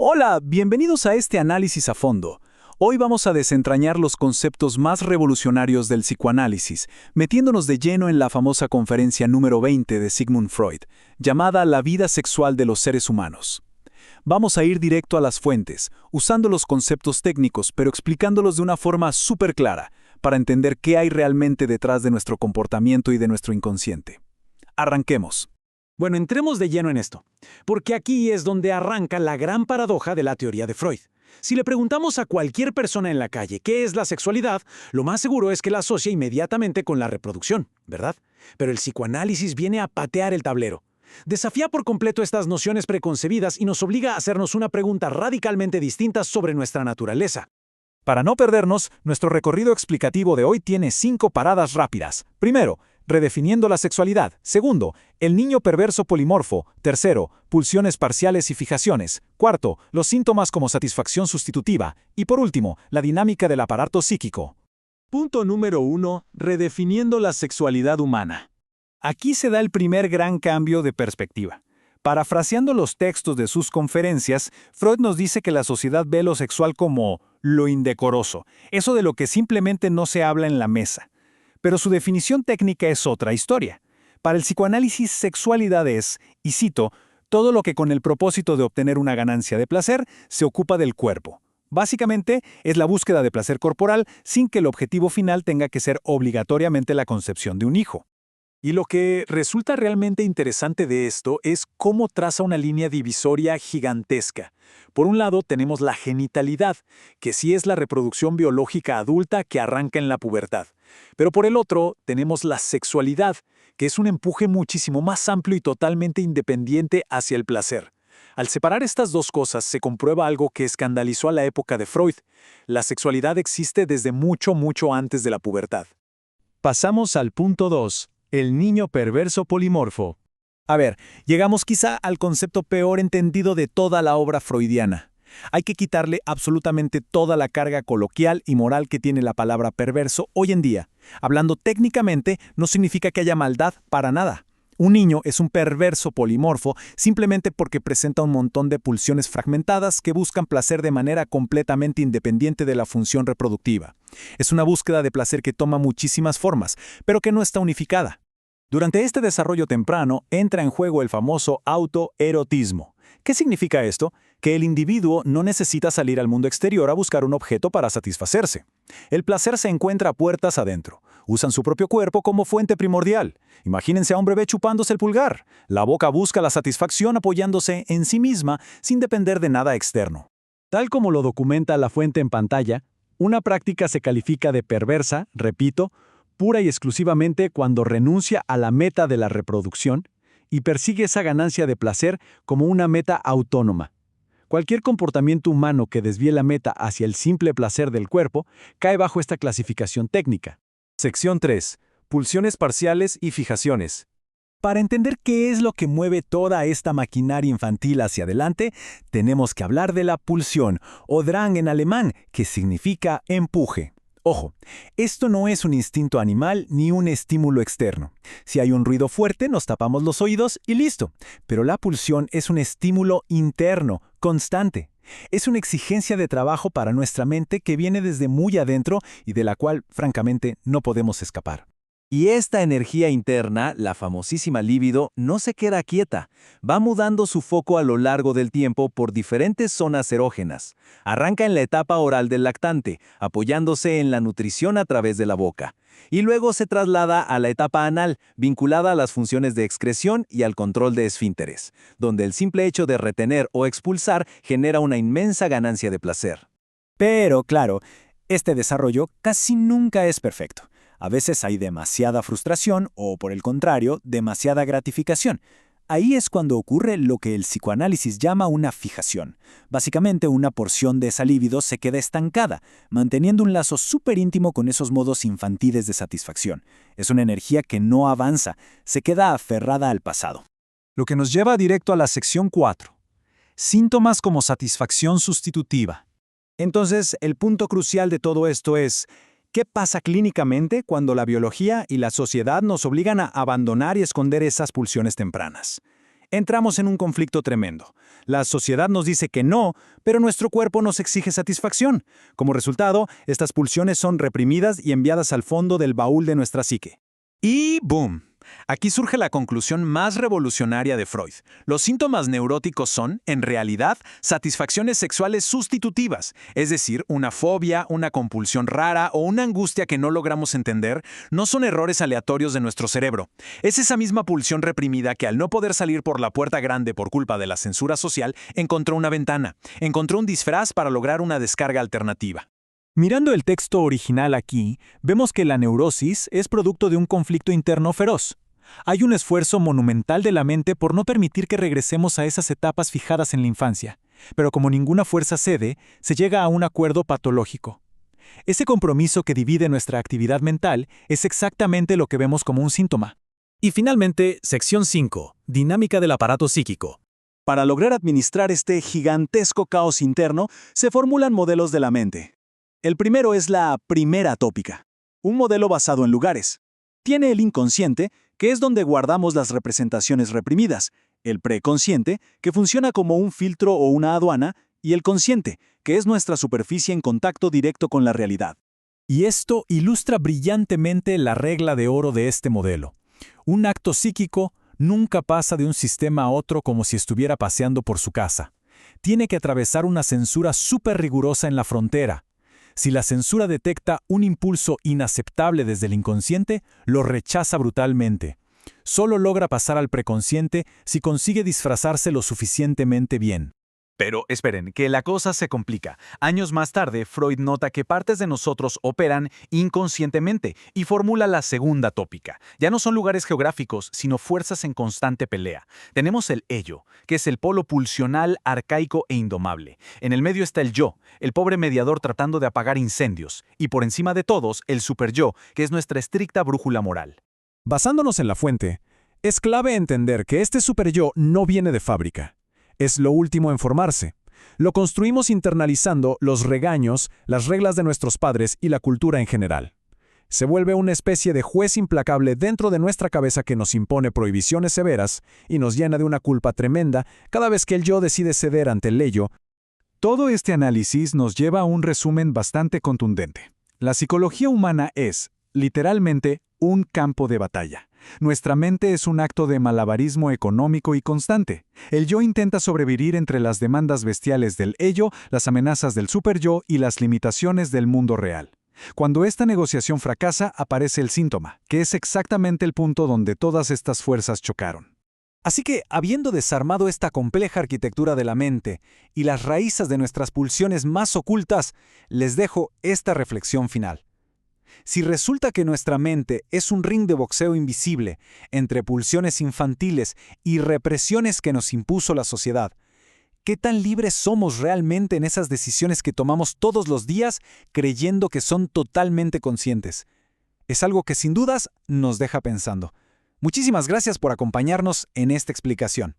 Hola, bienvenidos a este análisis a fondo. Hoy vamos a desentrañar los conceptos más revolucionarios del psicoanálisis, metiéndonos de lleno en la famosa conferencia número 20 de Sigmund Freud, llamada La vida sexual de los seres humanos. Vamos a ir directo a las fuentes, usando los conceptos técnicos, pero explicándolos de una forma súper clara, para entender qué hay realmente detrás de nuestro comportamiento y de nuestro inconsciente. Arranquemos. Bueno, entremos de lleno en esto, porque aquí es donde arranca la gran paradoja de la teoría de Freud. Si le preguntamos a cualquier persona en la calle qué es la sexualidad, lo más seguro es que la asocia inmediatamente con la reproducción, ¿verdad? Pero el psicoanálisis viene a patear el tablero. Desafía por completo estas nociones preconcebidas y nos obliga a hacernos una pregunta radicalmente distinta sobre nuestra naturaleza. Para no perdernos, nuestro recorrido explicativo de hoy tiene 5 paradas rápidas. Primero, redefiniendo la sexualidad. Segundo, el niño perverso polimorfo. Tercero, pulsiones parciales y fijaciones. Cuarto, los síntomas como satisfacción sustitutiva. Y por último, la dinámica del aparato psíquico. Punto número 1. Redefiniendo la sexualidad humana. Aquí se da el primer gran cambio de perspectiva. Parafraseando los textos de sus conferencias, Freud nos dice que la sociedad ve lo sexual como lo indecoroso, eso de lo que simplemente no se habla en la mesa. Pero su definición técnica es otra historia. Para el psicoanálisis, sexualidad es, y cito, todo lo que con el propósito de obtener una ganancia de placer se ocupa del cuerpo. Básicamente, es la búsqueda de placer corporal sin que el objetivo final tenga que ser obligatoriamente la concepción de un hijo. Y lo que resulta realmente interesante de esto es cómo traza una línea divisoria gigantesca. Por un lado tenemos la genitalidad, que sí es la reproducción biológica adulta que arranca en la pubertad. Pero por el otro tenemos la sexualidad, que es un empuje muchísimo más amplio y totalmente independiente hacia el placer. Al separar estas dos cosas se comprueba algo que escandalizó a la época de Freud. La sexualidad existe desde mucho antes de la pubertad. Pasamos al punto 2. El niño perverso polimorfo. A ver, llegamos quizá al concepto peor entendido de toda la obra freudiana. Hay que quitarle absolutamente toda la carga coloquial y moral que tiene la palabra perverso hoy en día. Hablando técnicamente, no significa que haya maldad para nada. Un niño es un perverso polimorfo simplemente porque presenta un montón de pulsiones fragmentadas que buscan placer de manera completamente independiente de la función reproductiva. Es una búsqueda de placer que toma muchísimas formas, pero que no está unificada. Durante este desarrollo temprano entra en juego el famoso autoerotismo. ¿Qué significa esto? Que el individuo no necesita salir al mundo exterior a buscar un objeto para satisfacerse. El placer se encuentra a puertas adentro. Usan su propio cuerpo como fuente primordial. Imagínense a un bebé chupándose el pulgar. La boca busca la satisfacción apoyándose en sí misma sin depender de nada externo. Tal como lo documenta la fuente en pantalla, una práctica se califica de perversa, repito, pura y exclusivamente cuando renuncia a la meta de la reproducción y persigue esa ganancia de placer como una meta autónoma. Cualquier comportamiento humano que desvíe la meta hacia el simple placer del cuerpo cae bajo esta clasificación técnica. Sección 3. Pulsiones parciales y fijaciones. Para entender qué es lo que mueve toda esta maquinaria infantil hacia adelante, tenemos que hablar de la pulsión, o Drang en alemán, que significa empuje. Ojo, esto no es un instinto animal ni un estímulo externo. Si hay un ruido fuerte, nos tapamos los oídos y listo. Pero la pulsión es un estímulo interno, constante. Es una exigencia de trabajo para nuestra mente que viene desde muy adentro y de la cual, francamente, no podemos escapar. Y esta energía interna, la famosísima libido, no se queda quieta. Va mudando su foco a lo largo del tiempo por diferentes zonas erógenas. Arranca en la etapa oral del lactante, apoyándose en la nutrición a través de la boca. Y luego se traslada a la etapa anal, vinculada a las funciones de excreción y al control de esfínteres, donde el simple hecho de retener o expulsar genera una inmensa ganancia de placer. Pero, claro, este desarrollo casi nunca es perfecto. A veces hay demasiada frustración o, por el contrario, demasiada gratificación. Ahí es cuando ocurre lo que el psicoanálisis llama una fijación. Básicamente, una porción de esa libido se queda estancada, manteniendo un lazo súper íntimo con esos modos infantiles de satisfacción. Es una energía que no avanza, se queda aferrada al pasado. Lo que nos lleva directo a la sección 4. Síntomas como satisfacción sustitutiva. Entonces, el punto crucial de todo esto es: ¿qué pasa clínicamente cuando la biología y la sociedad nos obligan a abandonar y esconder esas pulsiones tempranas? Entramos en un conflicto tremendo. La sociedad nos dice que no, pero nuestro cuerpo nos exige satisfacción. Como resultado, estas pulsiones son reprimidas y enviadas al fondo del baúl de nuestra psique. Y ¡boom! Aquí surge la conclusión más revolucionaria de Freud. Los síntomas neuróticos son, en realidad, satisfacciones sexuales sustitutivas, es decir, una fobia, una compulsión rara o una angustia que no logramos entender, no son errores aleatorios de nuestro cerebro. Es esa misma pulsión reprimida que al no poder salir por la puerta grande por culpa de la censura social, encontró una ventana, encontró un disfraz para lograr una descarga alternativa. Mirando el texto original aquí, vemos que la neurosis es producto de un conflicto interno feroz. Hay un esfuerzo monumental de la mente por no permitir que regresemos a esas etapas fijadas en la infancia, pero como ninguna fuerza cede, se llega a un acuerdo patológico. Ese compromiso que divide nuestra actividad mental es exactamente lo que vemos como un síntoma. Y finalmente, sección 5, dinámica del aparato psíquico. Para lograr administrar este gigantesco caos interno, se formulan modelos de la mente. El primero es la primera tópica, un modelo basado en lugares. Tiene el inconsciente, que es donde guardamos las representaciones reprimidas, el preconsciente, que funciona como un filtro o una aduana, y el consciente, que es nuestra superficie en contacto directo con la realidad. Y esto ilustra brillantemente la regla de oro de este modelo. Un acto psíquico nunca pasa de un sistema a otro como si estuviera paseando por su casa. Tiene que atravesar una censura súper rigurosa en la frontera. Si la censura detecta un impulso inaceptable desde el inconsciente, lo rechaza brutalmente. Solo logra pasar al preconsciente si consigue disfrazarse lo suficientemente bien. Pero esperen, que la cosa se complica. Años más tarde, Freud nota que partes de nosotros operan inconscientemente y formula la segunda tópica. Ya no son lugares geográficos, sino fuerzas en constante pelea. Tenemos el ello, que es el polo pulsional, arcaico e indomable. En el medio está el yo, el pobre mediador tratando de apagar incendios. Y por encima de todos, el superyo, que es nuestra estricta brújula moral. Basándonos en la fuente, es clave entender que este superyo no viene de fábrica. Es lo último en formarse. Lo construimos internalizando los regaños, las reglas de nuestros padres y la cultura en general. Se vuelve una especie de juez implacable dentro de nuestra cabeza que nos impone prohibiciones severas y nos llena de una culpa tremenda cada vez que el yo decide ceder ante el ello. Todo este análisis nos lleva a un resumen bastante contundente. La psicología humana es, literalmente, un campo de batalla. Nuestra mente es un acto de malabarismo económico y constante. El yo intenta sobrevivir entre las demandas bestiales del ello, las amenazas del superyo y las limitaciones del mundo real. Cuando esta negociación fracasa, aparece el síntoma, que es exactamente el punto donde todas estas fuerzas chocaron. Así que, habiendo desarmado esta compleja arquitectura de la mente y las raíces de nuestras pulsiones más ocultas, les dejo esta reflexión final. Si resulta que nuestra mente es un ring de boxeo invisible entre pulsiones infantiles y represiones que nos impuso la sociedad, ¿qué tan libres somos realmente en esas decisiones que tomamos todos los días creyendo que son totalmente conscientes? Es algo que sin dudas nos deja pensando. Muchísimas gracias por acompañarnos en esta explicación.